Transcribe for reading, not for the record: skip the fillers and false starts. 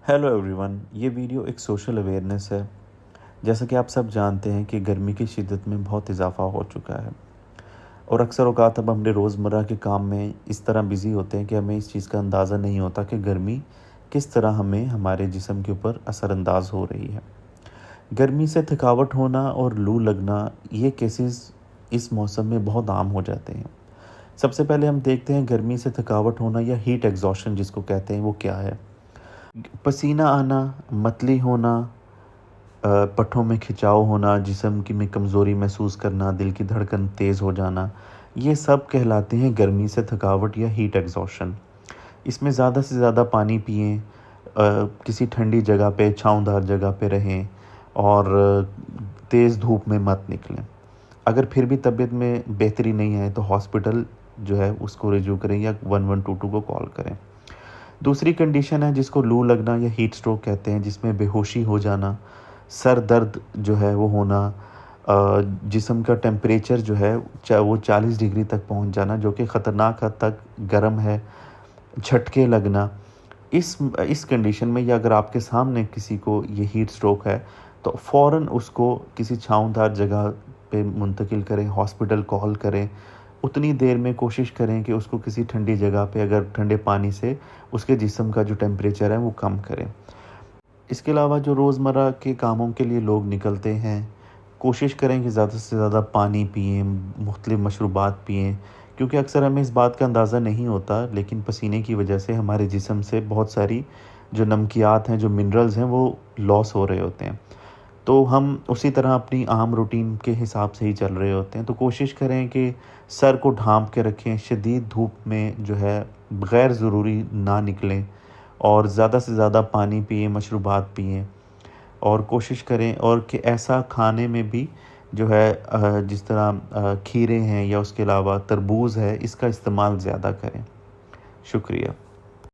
Hello everyone, ये video एक social awareness है। जैसा कि आप सब जानते हैं कि गर्मी की शिद्दत में बहुत इजाफा हो चुका है और अक्सर औक़ात अब हमने रोज़मर्रा के काम में इस तरह बिज़ी होते हैं कि हमें इस चीज़ का अंदाज़ा नहीं होता कि गर्मी किस तरह हमें हमारे जिस्म के ऊपर असरअंदाज हो रही है। गर्मी से थकावट होना और लू लगना ये केसेस इस मौसम में बहुत आम हो जाते हैं। सबसे पहले हम देखते हैं गर्मी से थकावट होना या हीट एग्जॉशन जिसको कहते हैं वो क्या है। पसीना आना, मतली होना, पट्ठों में खिंचाव होना, जिस्म की में कमज़ोरी महसूस करना, दिल की धड़कन तेज़ हो जाना, ये सब कहलाते हैं गर्मी से थकावट या हीट एग्जॉशन। इसमें ज़्यादा से ज़्यादा पानी पिएं, किसी ठंडी जगह पे, छाँवदार जगह पे रहें और तेज़ धूप में मत निकलें। अगर फिर भी तबीयत में बेहतरी नहीं आए तो हॉस्पिटल जो है उसको रिज्यू करें या 1122 को कॉल करें। दूसरी कंडीशन है जिसको लू लगना या हीट स्ट्रोक कहते हैं, जिसमें बेहोशी हो जाना, सर दर्द जो है वो होना, जिस्म का टेम्परेचर जो है वो 40 डिग्री तक पहुंच जाना, जो कि ख़तरनाक हद तक गर्म है, झटके लगना। इस कंडीशन में या अगर आपके सामने किसी को ये हीट स्ट्रोक है तो फ़ौरन उसको किसी छाँवदार जगह पे मुंतकिल करें, हॉस्पिटल कॉल करें। उतनी देर में कोशिश करें कि उसको किसी ठंडी जगह पे अगर ठंडे पानी से उसके जिस्म का जो टेम्परेचर है वो कम करें। इसके अलावा जो रोज़मर्रा के कामों के लिए लोग निकलते हैं, कोशिश करें कि ज़्यादा से ज़्यादा पानी पिएँ, मुख्तलिफ़ मशरूबात पिएँ, क्योंकि अक्सर हमें इस बात का अंदाज़ा नहीं होता लेकिन पसीने की वजह से हमारे जिस्म से बहुत सारी जो नमकियात हैं, जो मिनरल्स हैं वो लॉस हो रहे होते हैं। तो हम उसी तरह अपनी आम रूटीन के हिसाब से ही चल रहे होते हैं। तो कोशिश करें कि सर को ढाँप के रखें, शदीद धूप में जो है गैर ज़रूरी ना निकलें और ज़्यादा से ज़्यादा पानी पिएँ, मशरूबात पिएँ और कोशिश करें और कि ऐसा खाने में भी जो है जिस तरह खीरे हैं या उसके अलावा तरबूज़ है, इसका इस्तेमाल ज़्यादा करें। शुक्रिया।